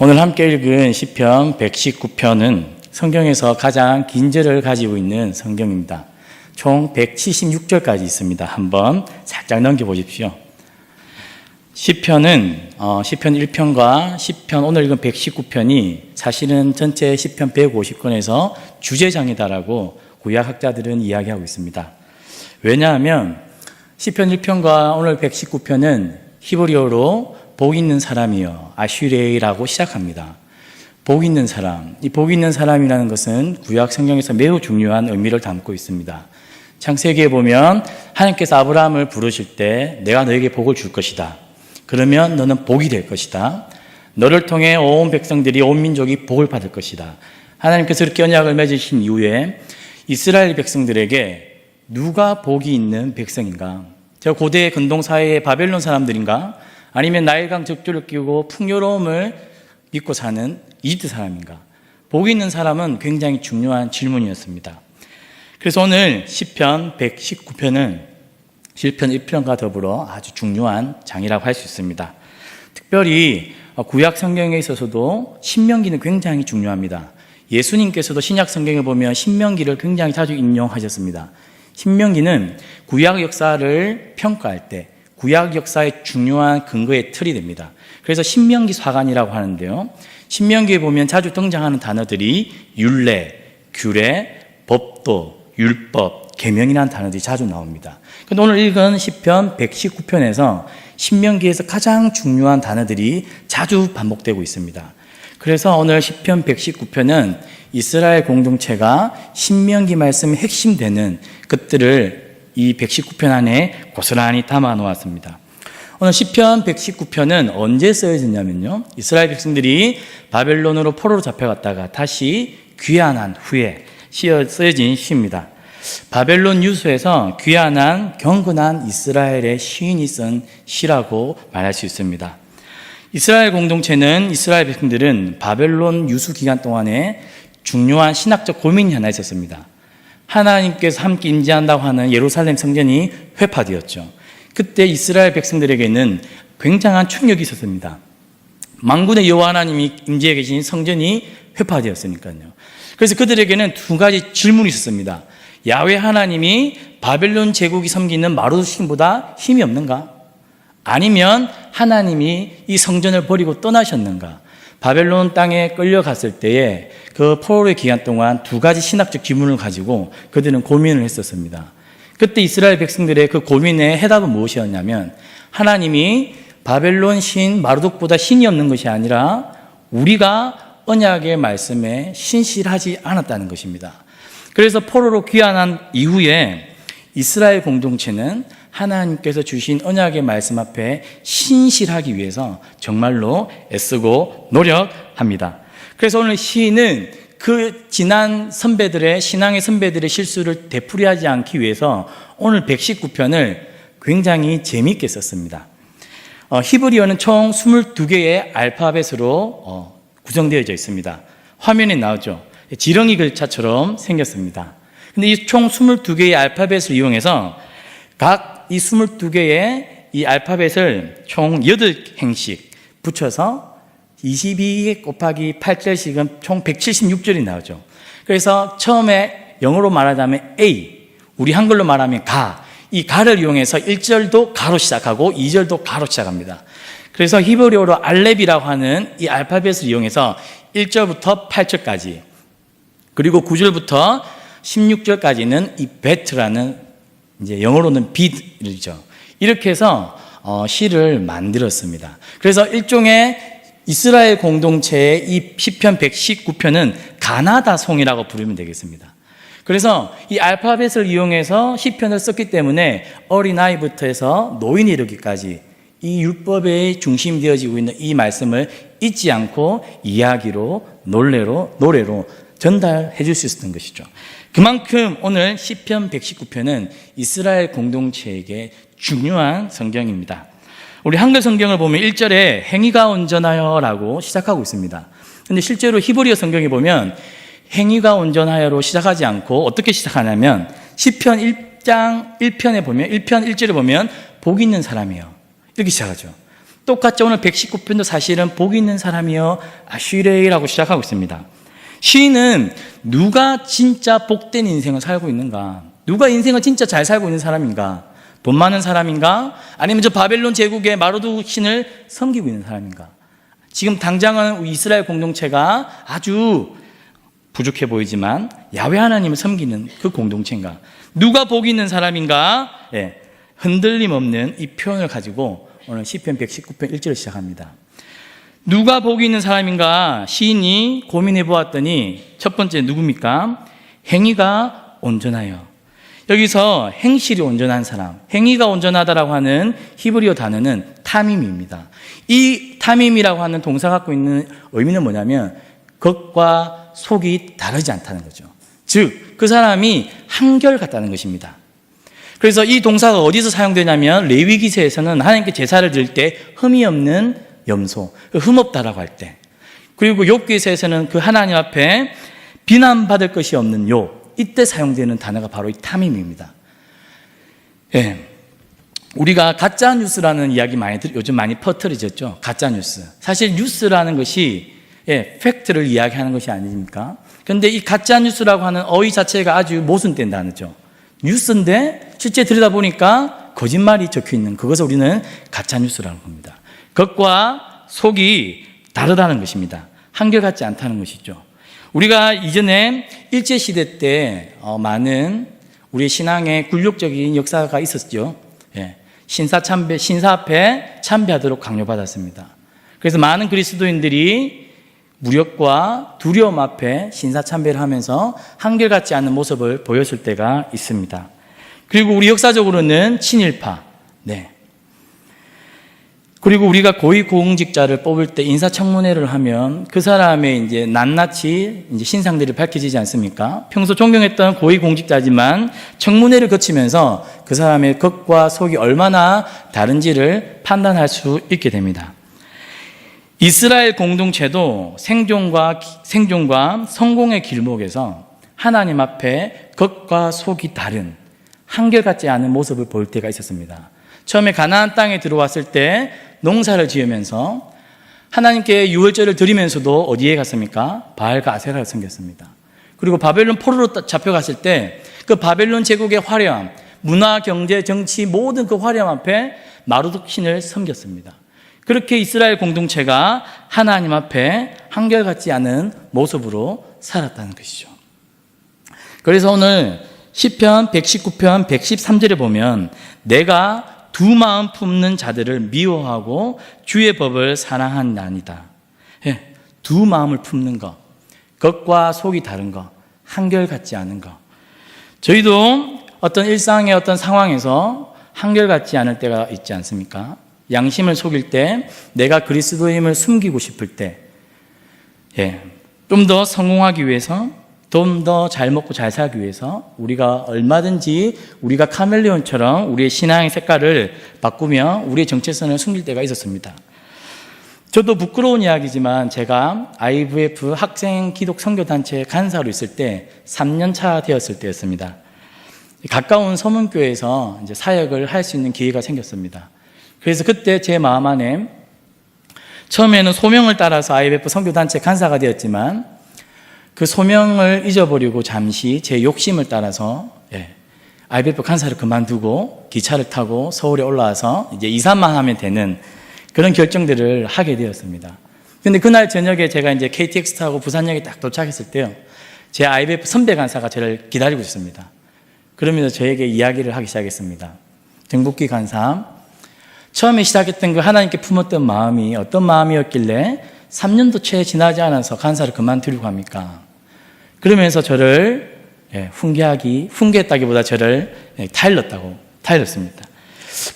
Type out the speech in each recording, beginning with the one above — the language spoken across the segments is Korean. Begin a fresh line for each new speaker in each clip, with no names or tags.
오늘 함께 읽은 시편 119편은 성경에서 가장 긴 절을 가지고 있는 성경입니다. 총 176절까지 있습니다. 한번 살짝 넘겨보십시오. 시편은 시편 1편과 시편 오늘 읽은 119편이 사실은 전체 시편 150권에서 주제장이다라고 구약학자들은 이야기하고 있습니다. 왜냐하면 시편 1편과 오늘 119편은 히브리어로 복 있는 사람이여 아슈레이라고 시작합니다. 복 있는 사람, 이 복 있는 사람이라는 것은 구약 성경에서 매우 중요한 의미를 담고 있습니다. 창세기에 보면 하나님께서 아브라함을 부르실 때 내가 너에게 복을 줄 것이다. 그러면 너는 복이 될 것이다. 너를 통해 온 백성들이 온 민족이 복을 받을 것이다. 하나님께서 이렇게 언약을 맺으신 이후에 이스라엘 백성들에게 누가 복이 있는 백성인가? 저 고대 근동사회의 바벨론 사람들인가? 아니면 나일강 적조를 끼고 풍요로움을 믿고 사는 이집트 사람인가? 복이 있는 사람은 굉장히 중요한 질문이었습니다. 그래서 오늘 시편 119편은 시편 1편과 더불어 아주 중요한 장이라고 할 수 있습니다. 특별히 구약 성경에 있어서도 신명기는 굉장히 중요합니다. 예수님께서도 신약 성경에 보면 신명기를 굉장히 자주 인용하셨습니다. 신명기는 구약 역사를 평가할 때 구약 역사의 중요한 근거의 틀이 됩니다. 그래서 신명기 사관이라고 하는데요. 신명기에 보면 자주 등장하는 단어들이 율례, 규례, 법도, 율법, 계명이라는 단어들이 자주 나옵니다. 그런데 오늘 읽은 시편 119편에서 신명기에서 가장 중요한 단어들이 자주 반복되고 있습니다. 그래서 오늘 시편 119편은 이스라엘 공동체가 신명기 말씀의 핵심되는 것들을 이 119편 안에 고스란히 담아 놓았습니다. 오늘 시편 119편은 언제 쓰여졌냐면요. 이스라엘 백성들이 바벨론으로 포로로 잡혀갔다가 다시 귀환한 후에 쓰여진 시입니다. 바벨론 유수에서 귀환한 경건한 이스라엘의 시인이 쓴 시라고 말할 수 있습니다. 이스라엘 공동체는 이스라엘 백성들은 바벨론 유수 기간 동안에 중요한 신학적 고민이 하나 있었습니다. 하나님께서 함께 임재한다고 하는 예루살렘 성전이 회파되었죠. 그때 이스라엘 백성들에게는 굉장한 충격이 있었습니다. 만군의 여호와 하나님이 임재해 계신 성전이 회파되었으니까요. 그래서 그들에게는 두 가지 질문이 있었습니다. 야훼 하나님이 바벨론 제국이 섬기는 마루신보다 힘이 없는가? 아니면 하나님이 이 성전을 버리고 떠나셨는가? 바벨론 땅에 끌려갔을 때에 그 포로의 기간 동안 두 가지 신학적 질문을 가지고 그들은 고민을 했었습니다. 그때 이스라엘 백성들의 그 고민의 해답은 무엇이었냐면 하나님이 바벨론 신 마르독보다 신이 없는 것이 아니라 우리가 언약의 말씀에 신실하지 않았다는 것입니다. 그래서 포로로 귀환한 이후에 이스라엘 공동체는 하나님께서 주신 언약의 말씀 앞에 신실하기 위해서 정말로 애쓰고 노력합니다. 그래서 오늘 시인은 그 지난 선배들의 신앙의 선배들의 실수를 되풀이하지 않기 위해서 오늘 119편을 굉장히 재미있게 썼습니다. 히브리어는 총 22개의 알파벳으로 구성되어져 있습니다. 화면에 나오죠. 지렁이 글자처럼 생겼습니다. 근데 이 총 22개의 알파벳을 이용해서 각 이 22개의 이 알파벳을 총 8행씩 붙여서 22 곱하기 8절씩은 총 176절이 나오죠. 그래서 처음에 영어로 말하자면 A, 우리 한글로 말하면 가, 이 가를 이용해서 1절도 가로 시작하고 2절도 가로 시작합니다. 그래서 히브리어로 알렙이라고 하는 이 알파벳을 이용해서 1절부터 8절까지 그리고 9절부터 16절까지는 이 베트라는 이제 영어로는 빛이죠. 이렇게 해서 시를 만들었습니다. 그래서 일종의 이스라엘 공동체의 이 시편 119편은 가나다송이라고 부르면 되겠습니다. 그래서 이 알파벳을 이용해서 시편을 썼기 때문에 어린아이부터 해서 노인이 이르기까지 이 율법의 중심이 되어지고 있는 이 말씀을 잊지 않고 이야기로 노래로 전달해 줄 수 있었던 것이죠. 그만큼 오늘 시편 119편은 이스라엘 공동체에게 중요한 성경입니다. 우리 한글 성경을 보면 1절에 행위가 온전하여 라고 시작하고 있습니다. 그런데 실제로 히브리어 성경에 보면 행위가 온전하여로 시작하지 않고 어떻게 시작하냐면 시편 1장 1편에 보면 1편 1절에 보면 복 있는 사람이요 이렇게 시작하죠. 똑같이 오늘 119편도 사실은 복이 있는 사람이여 아쉬레이라고 시작하고 있습니다. 시인은 누가 진짜 복된 인생을 살고 있는가? 누가 인생을 진짜 잘 살고 있는 사람인가? 돈 많은 사람인가? 아니면 저 바벨론 제국의 마르둑 신을 섬기고 있는 사람인가? 지금 당장은 이스라엘 공동체가 아주 부족해 보이지만 야훼 하나님을 섬기는 그 공동체인가? 누가 복이 있는 사람인가? 흔들림 없는 이 표현을 가지고 오늘 시편 119편 1절을 시작합니다. 누가 복이 있는 사람인가? 시인이 고민해 보았더니 첫 번째 누굽니까? 행위가 온전하여. 여기서 행실이 온전한 사람, 행위가 온전하다라고 하는 히브리어 단어는 타밈입니다. 이 타밈이라고 하는 동사가 갖고 있는 의미는 뭐냐면 겉과 속이 다르지 않다는 거죠. 즉, 그 사람이 한결같다는 것입니다. 그래서 이 동사가 어디서 사용되냐면 레위기서에서는 하나님께 제사를 드릴 때 흠이 없는 염소, 흠없다라고 할 때, 그리고 욥기서에서는 그 하나님 앞에 비난받을 것이 없는 욥, 이때 사용되는 단어가 바로 이 타밈입니다. 우리가 가짜 뉴스라는 이야기 요즘 많이 퍼뜨려졌죠. 가짜 뉴스. 사실 뉴스라는 것이 팩트를 이야기하는 것이 아닙니까? 그런데 이 가짜 뉴스라고 하는 어휘 자체가 아주 모순된 단어죠. 뉴스인데 실제 들여다보니까 거짓말이 적혀 있는 그것을 우리는 가짜 뉴스라는 겁니다. 겉과 속이 다르다는 것입니다. 한결같지 않다는 것이죠. 우리가 이전에 일제시대 때 많은 우리 신앙의 굴욕적인 역사가 있었죠. 신사 앞에 참배하도록 강요받았습니다. 그래서 많은 그리스도인들이 무력과 두려움 앞에 신사 참배를 하면서 한결같지 않은 모습을 보였을 때가 있습니다. 그리고 우리 역사적으로는 친일파, 그리고 우리가 고위공직자를 뽑을 때 인사청문회를 하면 그 사람의 이제 낱낱이 이제 신상들이 밝혀지지 않습니까? 평소 존경했던 고위공직자지만 청문회를 거치면서 그 사람의 겉과 속이 얼마나 다른지를 판단할 수 있게 됩니다. 이스라엘 공동체도 생존과 성공의 길목에서 하나님 앞에 겉과 속이 다른 한결같지 않은 모습을 볼 때가 있었습니다. 처음에 가나안 땅에 들어왔을 때 농사를 지으면서 하나님께 유월절을 드리면서도 어디에 갔습니까? 바알과 아세라를 섬겼습니다. 그리고 바벨론 포로로 잡혀갔을 때 그 바벨론 제국의 화려함, 문화, 경제, 정치 모든 그 화려함 앞에 마르둑 신을 섬겼습니다. 그렇게 이스라엘 공동체가 하나님 앞에 한결같지 않은 모습으로 살았다는 것이죠. 그래서 오늘 시편 119편 113절에 보면 내가 두 마음 품는 자들을 미워하고 주의 법을 사랑한나니다. 두 마음을 품는 것, 겉과 속이 다른 것, 한결같지 않은 것. 저희도 어떤 일상의 어떤 상황에서 한결같지 않을 때가 있지 않습니까? 양심을 속일 때, 내가 그리스도임을 숨기고 싶을 때, 좀 더 성공하기 위해서, 좀 더 잘 먹고 잘 살기 위해서 우리가 얼마든지 우리가 카멜레온처럼 우리의 신앙의 색깔을 바꾸며 우리의 정체성을 숨길 때가 있었습니다. 저도 부끄러운 이야기지만 제가 IVF 학생 기독 선교단체 간사로 있을 때 3년 차 되었을 때였습니다. 가까운 서문교회에서 이제 사역을 할 수 있는 기회가 생겼습니다. 그래서 그때 제 마음 안에 처음에는 소명을 따라서 IVF 선교단체 간사가 되었지만 그 소명을 잊어버리고 잠시 제 욕심을 따라서 IVF 간사를 그만두고 기차를 타고 서울에 올라와서 이제 2, 3만 하면 되는 그런 결정들을 하게 되었습니다. 근데 그날 저녁에 제가 이제 KTX 타고 부산역에 딱 도착했을 때요, 제 IVF 선배 간사가 저를 기다리고 있습니다. 그러면서 저에게 이야기를 하기 시작했습니다. 정복기 간사, 처음에 시작했던 그 하나님께 품었던 마음이 어떤 마음이었길래 3년도 채 지나지 않아서 간사를 그만두려고 합니까? 그러면서 저를 훈계했다기보다 저를 타일렀습니다.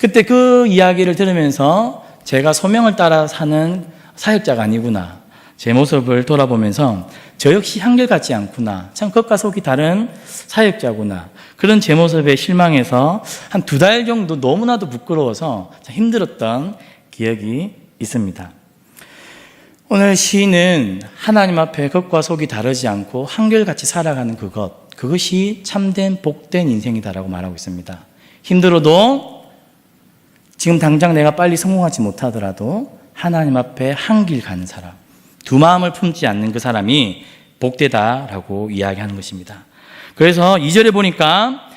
그때 그 이야기를 들으면서 제가 소명을 따라 사는 사역자가 아니구나, 제 모습을 돌아보면서 저 역시 한결같지 않구나, 참 겉과 속이 다른 사역자구나, 그런 제 모습에 실망해서 한 2달 정도 너무나도 부끄러워서 힘들었던 기억이 있습니다. 오늘 시인은 하나님 앞에 겉과 속이 다르지 않고 한결같이 살아가는 그것이 참된 복된 인생이다라고 말하고 있습니다. 힘들어도 지금 당장 내가 빨리 성공하지 못하더라도 하나님 앞에 한 길 가는 사람, 두 마음을 품지 않는 그 사람이 복되다라고 이야기하는 것입니다. 그래서 2절에 보니까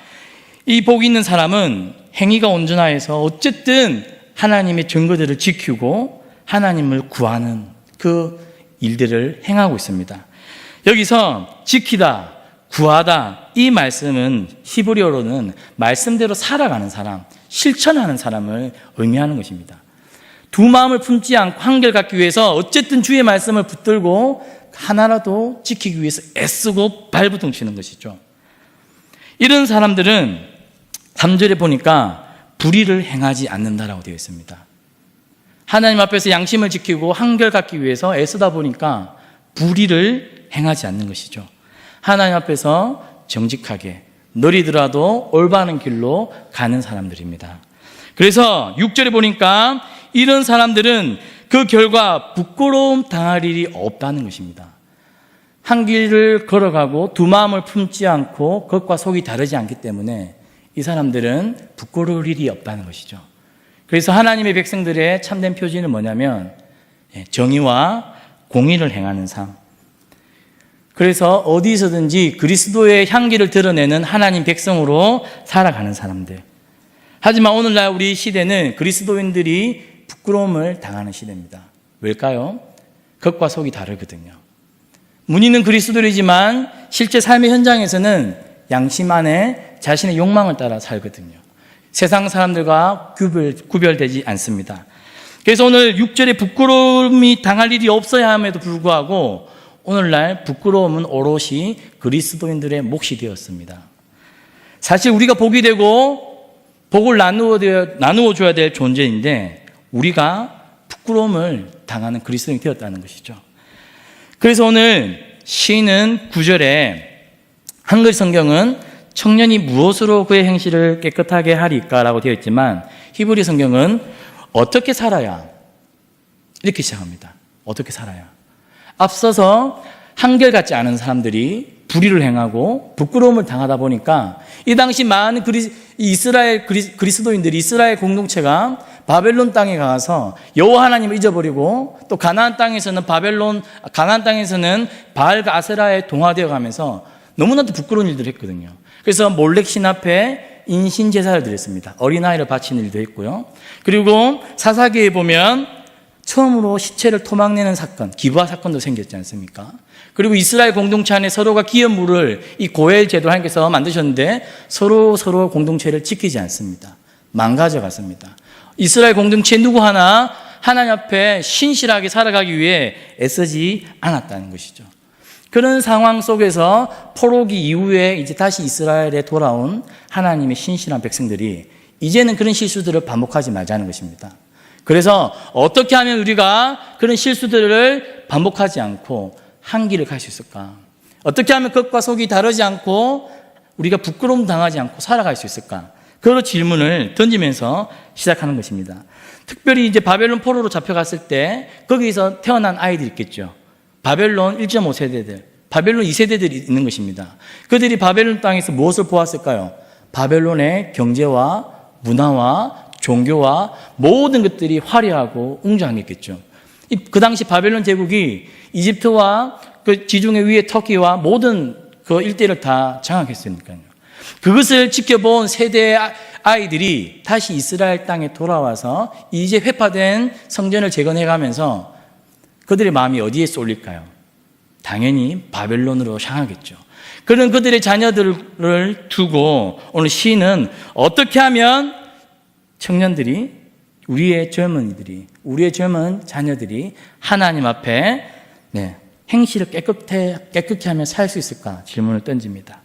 이 복이 있는 사람은 행위가 온전하여서 어쨌든 하나님의 증거들을 지키고 하나님을 구하는 그 일들을 행하고 있습니다. 여기서 지키다, 구하다, 이 말씀은 히브리어로는 말씀대로 살아가는 사람, 실천하는 사람을 의미하는 것입니다. 두 마음을 품지 않고 한결 갖기 위해서 어쨌든 주의 말씀을 붙들고 하나라도 지키기 위해서 애쓰고 발버둥 치는 것이죠. 이런 사람들은 3절에 보니까 불의를 행하지 않는다라고 되어 있습니다. 하나님 앞에서 양심을 지키고 한결 갖기 위해서 애쓰다 보니까 불의를 행하지 않는 것이죠. 하나님 앞에서 정직하게 느리더라도 올바른 길로 가는 사람들입니다. 그래서 6절에 보니까 이런 사람들은 그 결과 부끄러움 당할 일이 없다는 것입니다. 한 길을 걸어가고 두 마음을 품지 않고 겉과 속이 다르지 않기 때문에 이 사람들은 부끄러울 일이 없다는 것이죠. 그래서 하나님의 백성들의 참된 표지는 뭐냐면 정의와 공의를 행하는 삶. 그래서 어디서든지 그리스도의 향기를 드러내는 하나님 백성으로 살아가는 사람들. 하지만 오늘날 우리 시대는 그리스도인들이 부끄러움을 당하는 시대입니다. 왜일까요? 겉과 속이 다르거든요. 문의는 그리스도이지만 실제 삶의 현장에서는 양심 안에 자신의 욕망을 따라 살거든요. 세상 사람들과 구별되지 않습니다. 그래서 오늘 6절에 부끄러움이 당할 일이 없어야 함에도 불구하고 오늘날 부끄러움은 오롯이 그리스도인들의 몫이 되었습니다. 사실 우리가 복이 되고 복을 나누어 줘야 될 존재인데 우리가 부끄러움을 당하는 그리스도인이 되었다는 것이죠. 그래서 오늘 시인은 9절에 한글 성경은 청년이 무엇으로 그의 행실을 깨끗하게 하리까라고 되어 있지만 히브리 성경은 어떻게 살아야 이렇게 시작합니다. 어떻게 살아야. 앞서서 한결같지 않은 사람들이 불의를 행하고 부끄러움을 당하다 보니까 이 당시 많은 이스라엘 그리스도인들이 이스라엘 공동체가 바벨론 땅에 가서 여호와 하나님을 잊어버리고 또 가나안 땅에서는 바알과 아세라에 동화되어 가면서 너무나도 부끄러운 일들을 했거든요. 그래서 몰렉 신 앞에 인신 제사를 드렸습니다. 어린아이를 바치는 일도 했고요. 그리고 사사기에 보면 처음으로 시체를 토막내는 사건, 기부화 사건도 생겼지 않습니까? 그리고 이스라엘 공동체 안에 서로가 기업물을 이 고엘 제도를 하나님께서 만드셨는데 서로 공동체를 지키지 않습니다. 망가져 갔습니다. 이스라엘 공동체 누구 하나 하나님 앞에 신실하게 살아가기 위해 애쓰지 않았다는 것이죠. 그런 상황 속에서 포로기 이후에 이제 다시 이스라엘에 돌아온 하나님의 신실한 백성들이 이제는 그런 실수들을 반복하지 말자는 것입니다. 그래서 어떻게 하면 우리가 그런 실수들을 반복하지 않고 한 길을 갈 수 있을까? 어떻게 하면 겉과 속이 다르지 않고 우리가 부끄러움 당하지 않고 살아갈 수 있을까? 그런 질문을 던지면서 시작하는 것입니다. 특별히 이제 바벨론 포로로 잡혀갔을 때 거기서 태어난 아이들이 있겠죠. 바벨론 1.5세대들, 바벨론 2세대들이 있는 것입니다. 그들이 바벨론 땅에서 무엇을 보았을까요? 바벨론의 경제와 문화와 종교와 모든 것들이 화려하고 웅장했겠죠. 그 당시 바벨론 제국이 이집트와 그 지중해 위의 터키와 모든 그 일대를 다 장악했으니까요. 그것을 지켜본 세대의 아이들이 다시 이스라엘 땅에 돌아와서 이제 회파된 성전을 재건해가면서 그들의 마음이 어디에 쏠릴까요? 당연히 바벨론으로 향하겠죠. 그런 그들의 자녀들을 두고 오늘 시인은 어떻게 하면 청년들이, 우리의 젊은이들이, 우리의 젊은 자녀들이 하나님 앞에 행실을 깨끗히 하며 살 수 있을까 질문을 던집니다.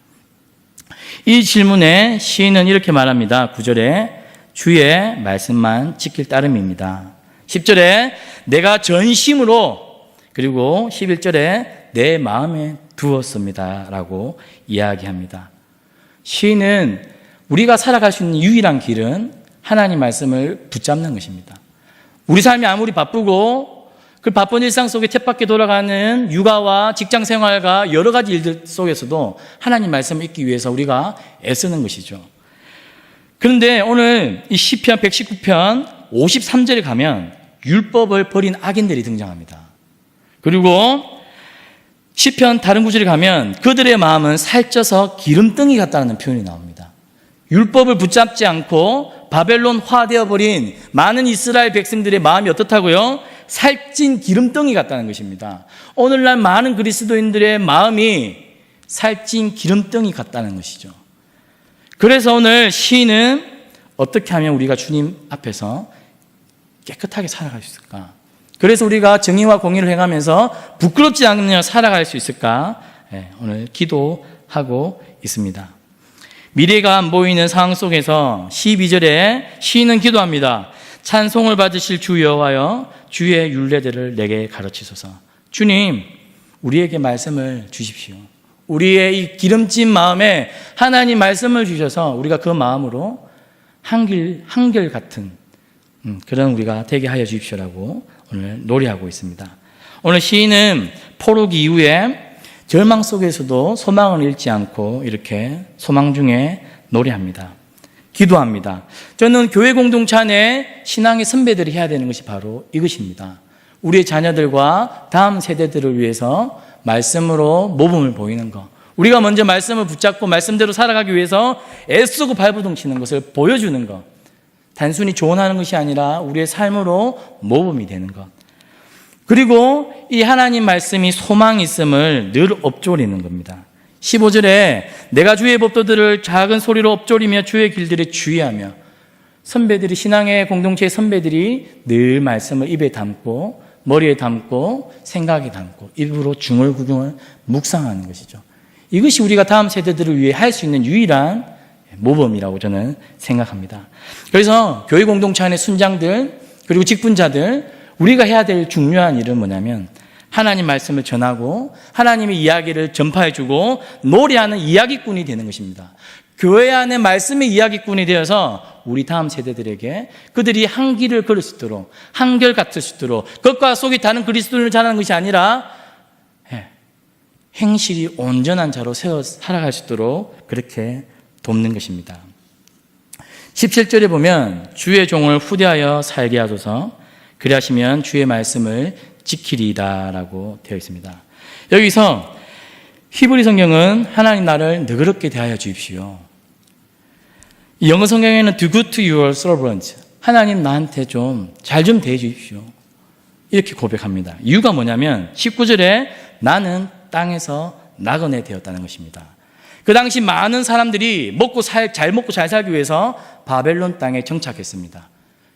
이 질문에 시인은 이렇게 말합니다. 9절에 주의 말씀만 지킬 따름입니다. 10절에 내가 전심으로, 그리고 11절에 내 마음에 두었습니다 라고 이야기합니다. 시인은 우리가 살아갈 수 있는 유일한 길은 하나님 말씀을 붙잡는 것입니다. 우리 삶이 아무리 바쁘고 그 바쁜 일상 속에 쳇바퀴 돌아가는 육아와 직장 생활과 여러 가지 일들 속에서도 하나님 말씀을 읽기 위해서 우리가 애쓰는 것이죠. 그런데 오늘 이 시편 119편 53절에 가면 율법을 버린 악인들이 등장합니다. 그리고 시편 다른 구절에 가면 그들의 마음은 살쪄서 기름덩이 같다는 표현이 나옵니다. 율법을 붙잡지 않고 바벨론화되어 버린 많은 이스라엘 백성들의 마음이 어떻다고요? 살찐 기름덩이 같다는 것입니다. 오늘날 많은 그리스도인들의 마음이 살찐 기름덩이 같다는 것이죠. 그래서 오늘 시인은 어떻게 하면 우리가 주님 앞에서 깨끗하게 살아갈 수 있을까? 그래서 우리가 정의와 공의를 행하면서 부끄럽지 않으며 살아갈 수 있을까? 오늘 기도하고 있습니다. 미래가 안 보이는 상황 속에서 12절에 시인은 기도합니다. 찬송을 받으실 주 여호와여, 주의 율례들을 내게 가르치소서. 주님, 우리에게 말씀을 주십시오. 우리의 이 기름진 마음에 하나님 말씀을 주셔서 우리가 그 마음으로 한결같은 그런 우리가 되게 하여 주십시오라고 오늘 노래하고 있습니다. 오늘 시인은 포로기 이후에 절망 속에서도 소망을 잃지 않고 이렇게 소망 중에 노래합니다. 기도합니다. 저는 교회 공동체 안에 신앙의 선배들이 해야 되는 것이 바로 이것입니다. 우리의 자녀들과 다음 세대들을 위해서 말씀으로 모범을 보이는 것. 우리가 먼저 말씀을 붙잡고 말씀대로 살아가기 위해서 애쓰고 발버둥 치는 것을 보여주는 것. 단순히 조언하는 것이 아니라 우리의 삶으로 모범이 되는 것. 그리고 이 하나님 말씀이 소망이 있음을 늘 엎조리는 겁니다. 15절에 내가 주의 법도들을 작은 소리로 엎조리며 주의 길들을 주의하며, 선배들이, 신앙의 공동체의 선배들이 늘 말씀을 입에 담고 머리에 담고 생각에 담고 입으로 중얼구경을 묵상하는 것이죠. 이것이 우리가 다음 세대들을 위해 할 수 있는 유일한 모범이라고 저는 생각합니다. 그래서 교회 공동체 안의 순장들 그리고 직분자들, 우리가 해야 될 중요한 일은 뭐냐면 하나님 말씀을 전하고 하나님의 이야기를 전파해주고 노래하는 이야기꾼이 되는 것입니다. 교회 안에 말씀의 이야기꾼이 되어서 우리 다음 세대들에게 그들이 한 길을 걸을 수 있도록, 한결 같을 수 있도록, 겉과 속이 다른 그리스도인을 자라는 것이 아니라 행실이 온전한 자로 세워 살아갈 수 있도록 그렇게 돕는 것입니다. 17절에 보면 주의 종을 후대하여 살게 하소서, 그리하시면 주의 말씀을 지키리이다라고 되어 있습니다. 여기서 히브리 성경은 하나님 나를 너그럽게 대하여 주십시오. 영어 성경에는 do good to your servant, 하나님 나한테 잘 좀 대해 주십시오, 이렇게 고백합니다. 이유가 뭐냐면 19절에 나는 땅에서 나그네 되었다는 것입니다. 그 당시 많은 사람들이 잘 먹고 잘 살기 위해서 바벨론 땅에 정착했습니다.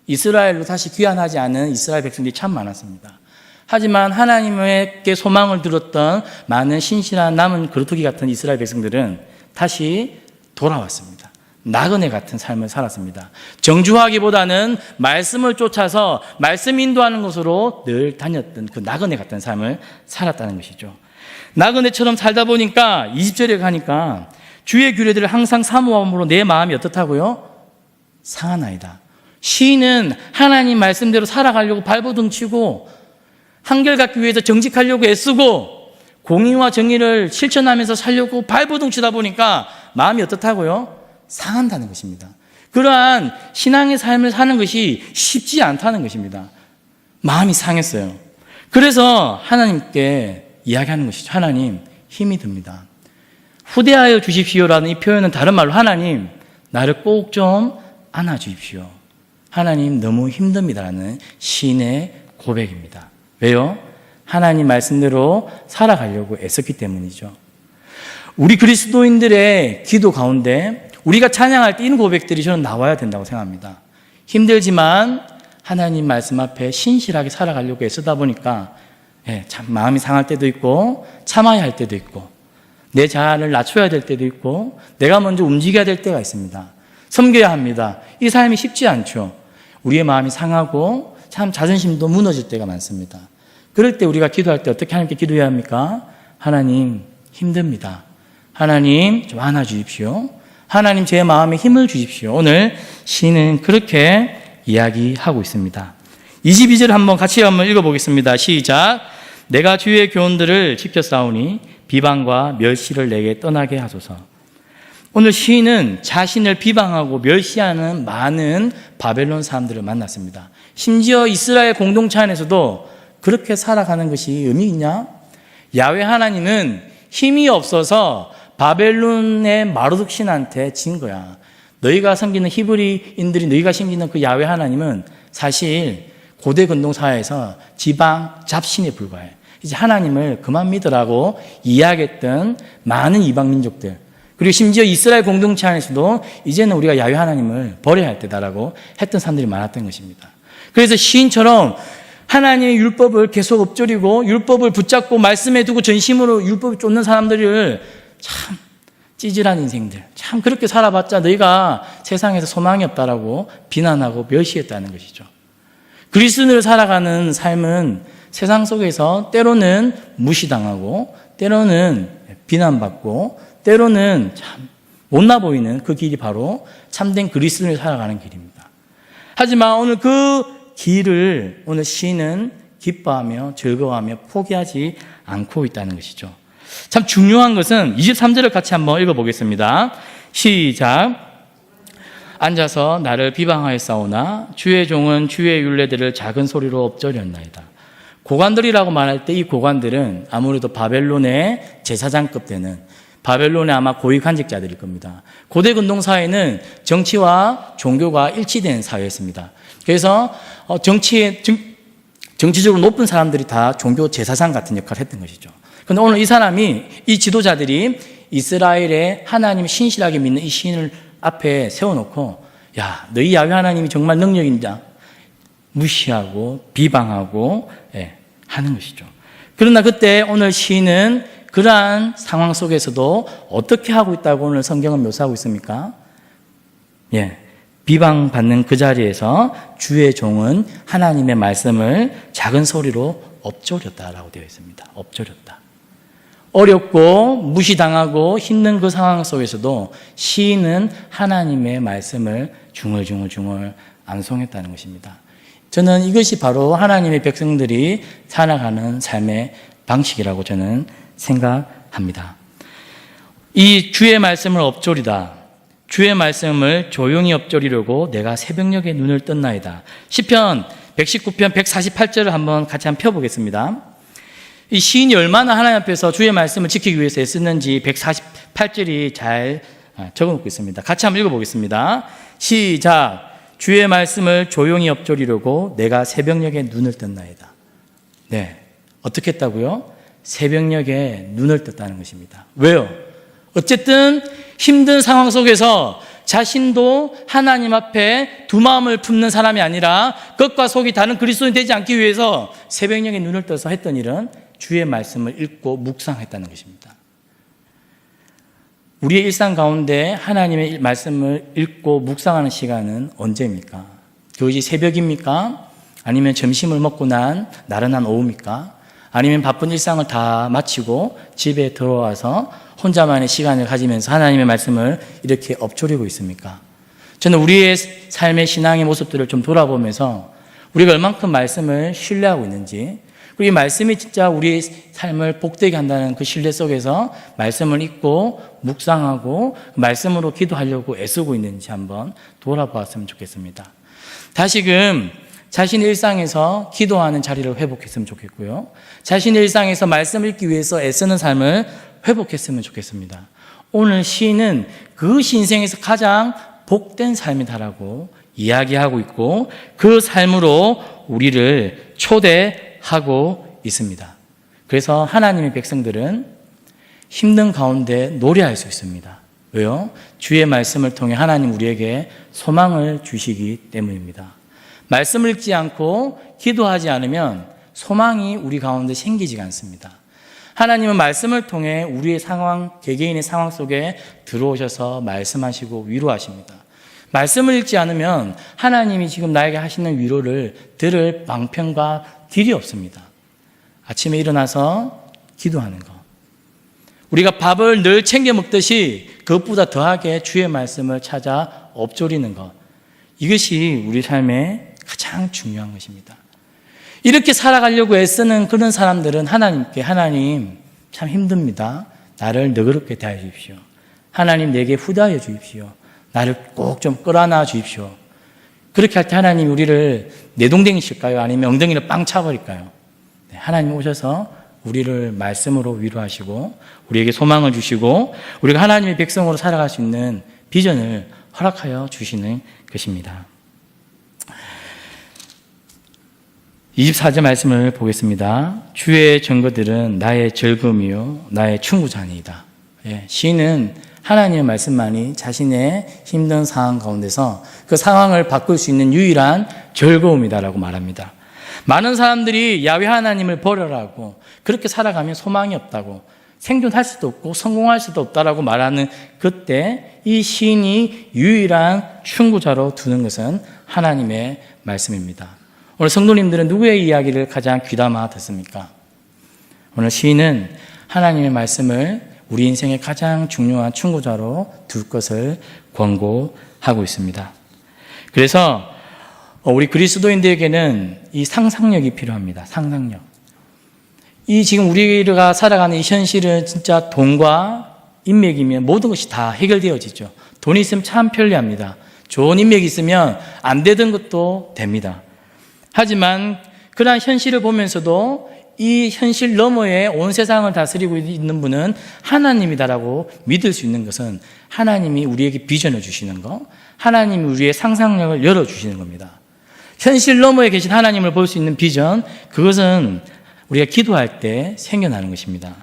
이스라엘로 다시 귀환하지 않은 이스라엘 백성들이 참 많았습니다. 하지만 하나님께 소망을 들었던 많은 신실한 남은 그루터기 같은 이스라엘 백성들은 다시 돌아왔습니다. 나그네 같은 삶을 살았습니다. 정주하기보다는 말씀을 쫓아서 말씀 인도하는 것으로 늘 다녔던 그 나그네 같은 삶을 살았다는 것이죠. 나그네처럼 살다 보니까 20절에 가니까 주의 규례들을 항상 사모함으로 내 마음이 어떻다고요? 상하나이다. 시인은 하나님 말씀대로 살아가려고 발버둥 치고 한결같기 위해서 정직하려고 애쓰고 공의와 정의를 실천하면서 살려고 발버둥 치다 보니까 마음이 어떻다고요? 상한다는 것입니다. 그러한 신앙의 삶을 사는 것이 쉽지 않다는 것입니다. 마음이 상했어요. 그래서 하나님께 이야기하는 것이죠. 하나님, 힘이 듭니다. 후대하여 주십시오라는 이 표현은 다른 말로 하나님, 나를 꼭 좀 안아주십시오. 하나님, 너무 힘듭니다라는 시인의 고백입니다. 왜요? 하나님 말씀대로 살아가려고 애썼기 때문이죠. 우리 그리스도인들의 기도 가운데 우리가 찬양할 때 이런 고백들이 저는 나와야 된다고 생각합니다. 힘들지만 하나님 말씀 앞에 신실하게 살아가려고 애쓰다 보니까 참 마음이 상할 때도 있고 참아야 할 때도 있고 내 자아를 낮춰야 될 때도 있고 내가 먼저 움직여야 될 때가 있습니다. 섬겨야 합니다. 이 삶이 쉽지 않죠. 우리의 마음이 상하고 참 자존심도 무너질 때가 많습니다. 그럴 때 우리가 기도할 때 어떻게 하나님께 기도해야 합니까? 하나님, 힘듭니다. 하나님, 좀 안아주십시오. 하나님, 제 마음에 힘을 주십시오. 오늘 시인은 그렇게 이야기하고 있습니다. 22절 같이 한번 읽어보겠습니다. 시작. 내가 주의 교훈들을 지켜 싸우니 비방과 멸시를 내게 떠나게 하소서. 오늘 시인은 자신을 비방하고 멸시하는 많은 바벨론 사람들을 만났습니다. 심지어 이스라엘 공동체 안에서도 그렇게 살아가는 것이 의미 있냐? 야훼 하나님은 힘이 없어서 바벨론의 마르둑 신한테 진 거야. 너희가 섬기는 히브리인들이 너희가 섬기는 그 야훼 하나님은 사실 고대 근동사회에서 지방 잡신에 불과해. 이제 하나님을 그만 믿으라고 이야기했던 많은 이방 민족들, 그리고 심지어 이스라엘 공동체 안에서도 이제는 우리가 야훼 하나님을 버려야 할 때다라고 했던 사람들이 많았던 것입니다. 그래서 시인처럼 하나님의 율법을 계속 엎조리고 율법을 붙잡고 말씀에 두고 전심으로 율법을 쫓는 사람들을 참 찌질한 인생들, 참 그렇게 살아봤자 너희가 세상에서 소망이 없다라고 비난하고 멸시했다는 것이죠. 그리스도인으로 살아가는 삶은 세상 속에서 때로는 무시당하고 때로는 비난받고 때로는 참 못나 보이는 그 길이 바로 참된 그리스도인으로 살아가는 길입니다. 하지만 오늘 그 길을 오늘 시인은 기뻐하며 즐거워하며 포기하지 않고 있다는 것이죠. 참 중요한 것은 23절을 같이 한번 읽어보겠습니다. 시작. 앉아서 나를 비방하였사오나 주의 종은 주의 율례들을 작은 소리로 엎조렸나이다. 고관들이라고 말할 때 이 고관들은 아무래도 바벨론의 제사장급 되는 바벨론의 아마 고위 관직자들일 겁니다. 고대 근동사회는 정치와 종교가 일치되는 사회였습니다. 그래서 정치적으로 높은 사람들이 다 종교 제사장 같은 역할을 했던 것이죠. 그런데 오늘 이 지도자들이 이스라엘의 하나님을 신실하게 믿는 이 시인을 앞에 세워놓고, 야, 너희 야훼 하나님이 정말 능력 있냐? 무시하고 비방하고 하는 것이죠. 그러나 그때 오늘 시인은 그러한 상황 속에서도 어떻게 하고 있다고 오늘 성경은 묘사하고 있습니까? 비방받는 그 자리에서 주의 종은 하나님의 말씀을 작은 소리로 엎조렸다라고 되어 있습니다. 엎조렸다. 어렵고 무시당하고 힘든 그 상황 속에서도 시인은 하나님의 말씀을 중얼중얼 암송했다는 것입니다. 저는 이것이 바로 하나님의 백성들이 살아가는 삶의 방식이라고 저는 생각합니다. 이 주의 말씀을 엎조리다. 주의 말씀을 조용히 엎조리려고 내가 새벽녘에 눈을 떴나이다. 시편 119편 148절을 한번 같이 한번 펴보겠습니다. 이 시인이 얼마나 하나님 앞에서 주의 말씀을 지키기 위해서 애쓰는지 148절이 잘 적어놓고 있습니다. 같이 한번 읽어보겠습니다. 시작. 주의 말씀을 조용히 엎조리려고 내가 새벽녘에 눈을 떴나이다. 어떻게 했다고요? 새벽녘에 눈을 떴다는 것입니다. 왜요? 어쨌든 힘든 상황 속에서 자신도 하나님 앞에 두 마음을 품는 사람이 아니라 겉과 속이 다른 그리스도인이 되지 않기 위해서 새벽녘에 눈을 떠서 했던 일은 주의 말씀을 읽고 묵상했다는 것입니다. 우리의 일상 가운데 하나님의 말씀을 읽고 묵상하는 시간은 언제입니까? 그것이 새벽입니까? 아니면 점심을 먹고 난 나른한 오후입니까? 아니면 바쁜 일상을 다 마치고 집에 들어와서 혼자만의 시간을 가지면서 하나님의 말씀을 이렇게 엎조리고 있습니까? 저는 우리의 삶의 신앙의 모습들을 좀 돌아보면서 우리가 얼만큼 말씀을 신뢰하고 있는지, 그리고 이 말씀이 진짜 우리의 삶을 복되게 한다는 그 신뢰 속에서 말씀을 읽고 묵상하고 말씀으로 기도하려고 애쓰고 있는지 한번 돌아보았으면 좋겠습니다. 다시금 자신의 일상에서 기도하는 자리를 회복했으면 좋겠고요. 자신의 일상에서 말씀을 읽기 위해서 애쓰는 삶을 회복했으면 좋겠습니다. 오늘 시인은 그 인생에서 가장 복된 삶이다라고 이야기하고 있고 그 삶으로 우리를 초대하고 있습니다. 그래서 하나님의 백성들은 힘든 가운데 노래할 수 있습니다. 왜요? 주의 말씀을 통해 하나님 우리에게 소망을 주시기 때문입니다. 말씀을 읽지 않고 기도하지 않으면 소망이 우리 가운데 생기지가 않습니다. 하나님은 말씀을 통해 우리의 상황, 개개인의 상황 속에 들어오셔서 말씀하시고 위로하십니다. 말씀을 읽지 않으면 하나님이 지금 나에게 하시는 위로를 들을 방편과 길이 없습니다. 아침에 일어나서 기도하는 것. 우리가 밥을 늘 챙겨 먹듯이 그것보다 더하게 주의 말씀을 찾아 엎조리는 것. 이것이 우리 삶의 가장 중요한 것입니다. 이렇게 살아가려고 애쓰는 그런 사람들은 하나님께 하나님 참 힘듭니다. 나를 너그럽게 대해 주십시오. 하나님 내게 후대하여 주십시오. 나를 꼭 좀 끌어안아 주십시오. 그렇게 할 때 하나님 우리를 내동댕이실까요? 아니면 엉덩이를 빵 차버릴까요? 네, 하나님 오셔서 우리를 말씀으로 위로하시고 우리에게 소망을 주시고 우리가 하나님의 백성으로 살아갈 수 있는 비전을 허락하여 주시는 것입니다. 24절 말씀을 보겠습니다. 주의 증거들은 나의 즐거움이요 나의 충고자니이다. 시인은 하나님의 말씀만이 자신의 힘든 상황 가운데서 그 상황을 바꿀 수 있는 유일한 즐거움이다라고 말합니다. 많은 사람들이 야훼 하나님을 버려라고 그렇게 살아가면 소망이 없다고 생존할 수도 없고 성공할 수도 없다라고 말하는 그때 이 시인이 유일한 충고자로 두는 것은 하나님의 말씀입니다. 오늘 성도님들은 누구의 이야기를 가장 귀담아 듣습니까? 오늘 시인은 하나님의 말씀을 우리 인생의 가장 중요한 충고자로 둘 것을 권고하고 있습니다. 그래서 우리 그리스도인들에게는 이 상상력이 필요합니다. 상상력. 이 지금 우리가 살아가는 이 현실은 진짜 돈과 인맥이면 모든 것이 다 해결되어지죠. 돈이 있으면 참 편리합니다. 좋은 인맥이 있으면 안 되던 것도 됩니다. 하지만 그러한 현실을 보면서도 이 현실 너머에 온 세상을 다스리고 있는 분은 하나님이다라고 믿을 수 있는 것은 하나님이 우리에게 비전을 주시는 것, 하나님이 우리의 상상력을 열어주시는 겁니다. 현실 너머에 계신 하나님을 볼 수 있는 비전, 그것은 우리가 기도할 때 생겨나는 것입니다.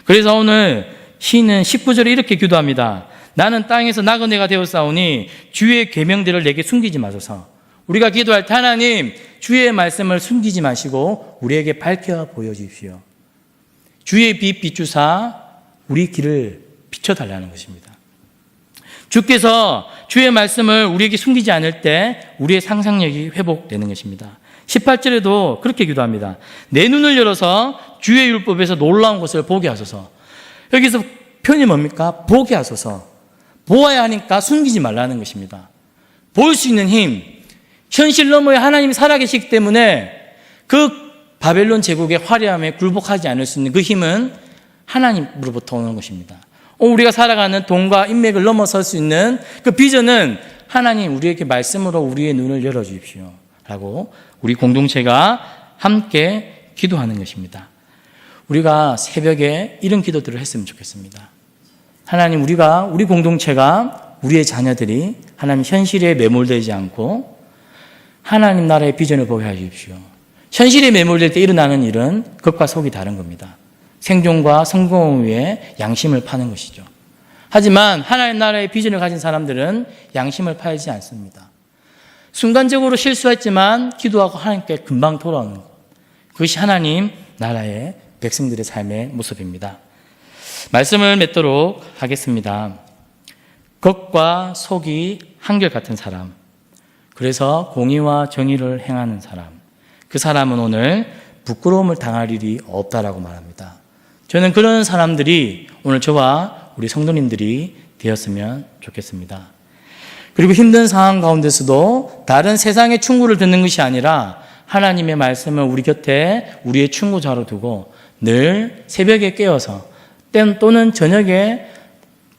그래서 오늘 시인은 19절에 이렇게 기도합니다. 나는 땅에서 나그네가 되었사오니 주의 계명들을 내게 숨기지 마소서. 우리가 기도할 때 하나님 주의 말씀을 숨기지 마시고 우리에게 밝혀 보여주십시오. 주의 빛 비추사 우리 길을 비춰달라는 것입니다. 주께서 주의 말씀을 우리에게 숨기지 않을 때 우리의 상상력이 회복되는 것입니다. 18절에도 그렇게 기도합니다. 내 눈을 열어서 주의 율법에서 놀라운 것을 보게 하소서. 여기서 표현이 뭡니까? 보게 하소서. 보아야 하니까 숨기지 말라는 것입니다. 볼 수 있는 힘, 현실 너머에 하나님이 살아계시기 때문에 그 바벨론 제국의 화려함에 굴복하지 않을 수 있는 그 힘은 하나님으로부터 오는 것입니다. 우리가 살아가는 돈과 인맥을 넘어설 수 있는 그 비전은 하나님 우리에게 말씀으로 우리의 눈을 열어주십시오 라고 우리 공동체가 함께 기도하는 것입니다. 우리가 새벽에 이런 기도들을 했으면 좋겠습니다. 하나님 우리 공동체가 우리의 자녀들이 하나님 현실에 매몰되지 않고 하나님 나라의 비전을 보게 해주십시오. 현실에 매몰될 때 일어나는 일은 겉과 속이 다른 겁니다. 생존과 성공을 위해 양심을 파는 것이죠. 하지만 하나님 나라의 비전을 가진 사람들은 양심을 팔지 않습니다. 순간적으로 실수했지만 기도하고 하나님께 금방 돌아오는 것. 그것이 하나님 나라의 백성들의 삶의 모습입니다. 말씀을 맺도록 하겠습니다. 겉과 속이 한결같은 사람, 그래서 공의와 정의를 행하는 사람, 그 사람은 오늘 부끄러움을 당할 일이 없다라고 말합니다. 저는 그런 사람들이 오늘 저와 우리 성도님들이 되었으면 좋겠습니다. 그리고 힘든 상황 가운데서도 다른 세상의 충고를 듣는 것이 아니라 하나님의 말씀을 우리 곁에 우리의 충고자로 두고 늘 새벽에 깨어서 또는 저녁에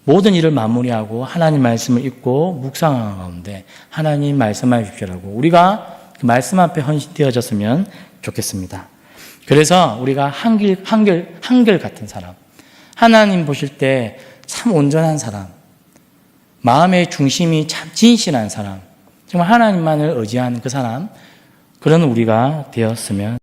모든 일을 마무리하고 하나님 말씀을 읽고 묵상하는 가운데 하나님 말씀해 주십시오라고 우리가 그 말씀 앞에 헌신되어졌으면 좋겠습니다. 그래서 우리가 한결 같은 사람, 하나님 보실 때 참 온전한 사람, 마음의 중심이 참 진실한 사람, 정말 하나님만을 의지하는 그 사람, 그런 우리가 되었으면